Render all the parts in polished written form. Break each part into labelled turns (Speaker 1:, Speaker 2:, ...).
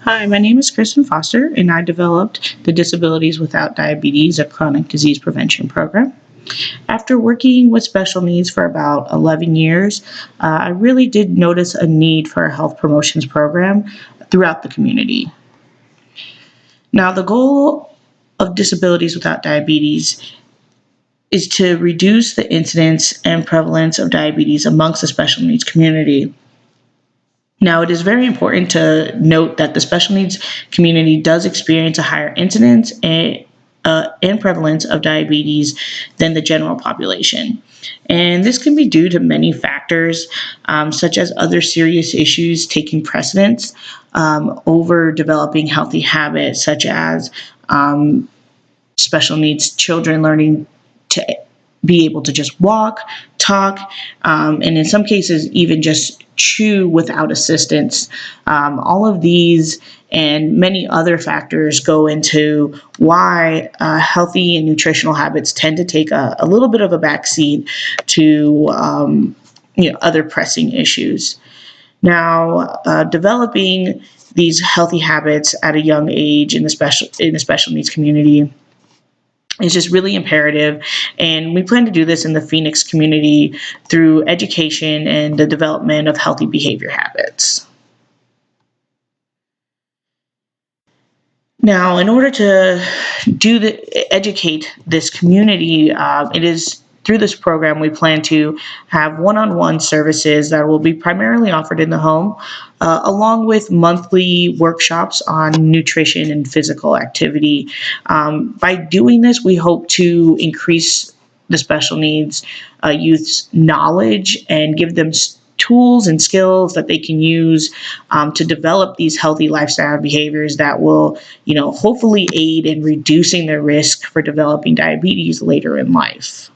Speaker 1: Hi, my name is Kristen Foster, and I developed the Disabilities Without Diabetes, a chronic disease prevention program. After working with special needs for about 11 years, I really did notice a need for a health promotions program throughout the community. Now, the goal of Disabilities Without Diabetes is to reduce the incidence and prevalence of diabetes amongst the special needs community. Now, it is very important to note that the special needs community does experience a higher incidence and prevalence of diabetes than the general population. And this can be due to many factors, such as other serious issues taking precedence over developing healthy habits, such as special needs children learning to be able to just walk, talk, and in some cases, even just chew without assistance. All of these and many other factors go into why healthy and nutritional habits tend to take a little bit of a backseat to other pressing issues. Now, developing these healthy habits at a young age in the special needs community is just really imperative. And we plan to do this in the Phoenix community through education and the development of healthy behavior habits. Now, in order to educate this community, it is through this program we plan to have one-on-one services that will be primarily offered in the home, along with monthly workshops on nutrition and physical activity. By doing this, we hope to increase the special needs youth's knowledge and give them tools and skills that they can use to develop these healthy lifestyle behaviors that will, hopefully aid in reducing their risk for developing diabetes later in life.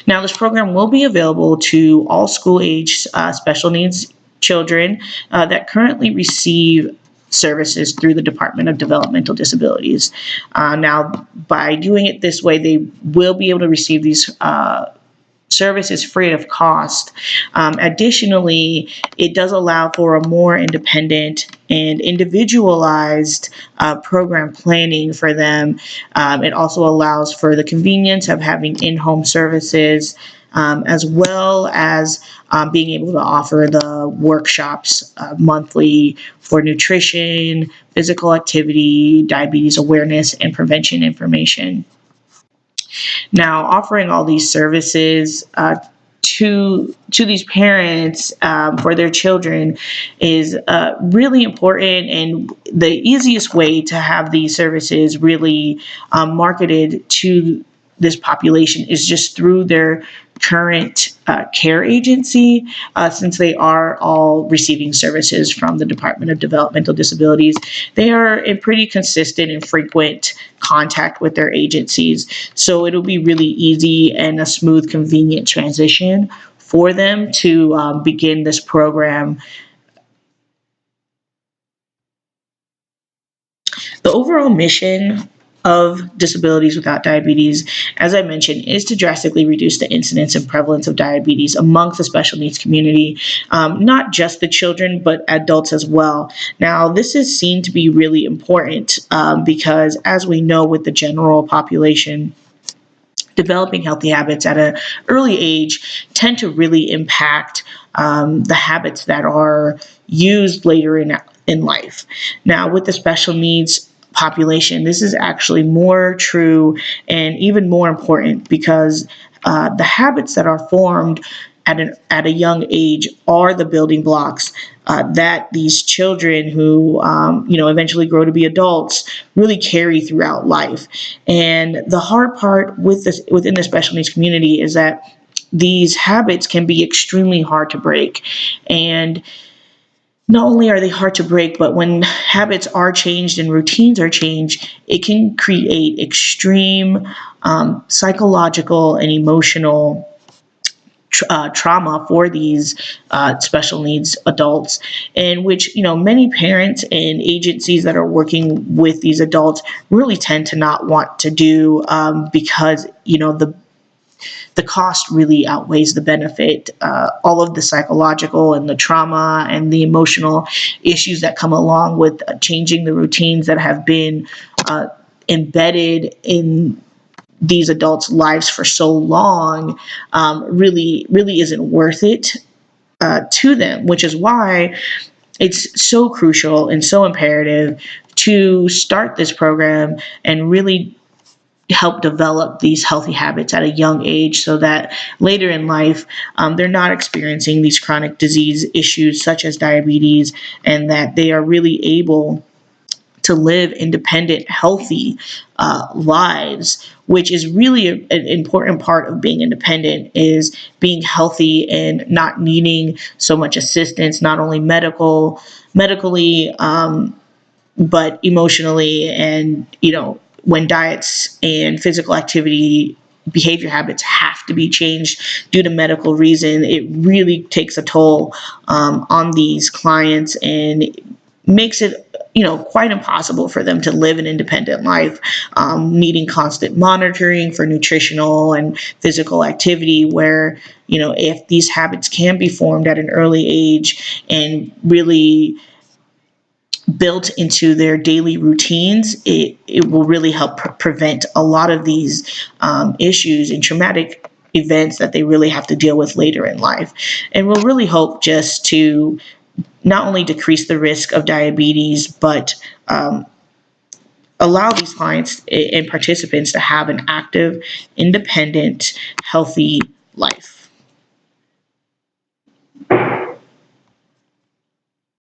Speaker 1: Now, this program will be available to all school-age special needs children that currently receive services through the Department of Developmental Disabilities. Now, by doing it this way, they will be able to receive these services free of cost. Additionally, it does allow for a more independent and individualized program planning for them. It also allows for the convenience of having in-home services, as well as being able to offer the workshops monthly for nutrition, physical activity, diabetes awareness, and prevention information. Now, offering all these services to these parents for their children is really important, and the easiest way to have these services really marketed to this population is just through their current care agency, since they are all receiving services from the Department of Developmental Disabilities. They are in pretty consistent and frequent contact with their agencies, so it'll be really easy and a smooth, convenient transition for them to begin this program. The overall mission of Disabilities Without Diabetes, as I mentioned, is to drastically reduce the incidence and prevalence of diabetes amongst the special needs community, not just the children, but adults as well. Now, this is seen to be really important because, as we know, with the general population, developing healthy habits at an early age tend to really impact the habits that are used later in life. Now, with the special needs population, this is actually more true and even more important because the habits that are formed at a young age are the building blocks that these children who eventually grow to be adults really carry throughout life. And the hard part within the special needs community is that these habits can be extremely hard to break. And not only are they hard to break, but when habits are changed and routines are changed, it can create extreme psychological and emotional trauma for these special needs adults, in which many parents and agencies that are working with these adults really tend to not want to do because the the cost really outweighs the benefit. All of the psychological and the trauma and the emotional issues that come along with changing the routines that have been embedded in these adults' lives for so long, really isn't worth it to them, which is why it's so crucial and so imperative to start this program and really help develop these healthy habits at a young age so that later in life they're not experiencing these chronic disease issues such as diabetes, and that they are really able to live independent, healthy lives, which is really an important part of being independent, is being healthy and not needing so much assistance, not only medically, but emotionally. And, when diets and physical activity behavior habits have to be changed due to medical reason, it really takes a toll on these clients and makes it quite impossible for them to live an independent life, needing constant monitoring for nutritional and physical activity, where if these habits can be formed at an early age and really built into their daily routines, it will really help prevent a lot of these issues and traumatic events that they really have to deal with later in life. And we'll really hope just to not only decrease the risk of diabetes, but allow these clients and participants to have an active, independent, healthy life.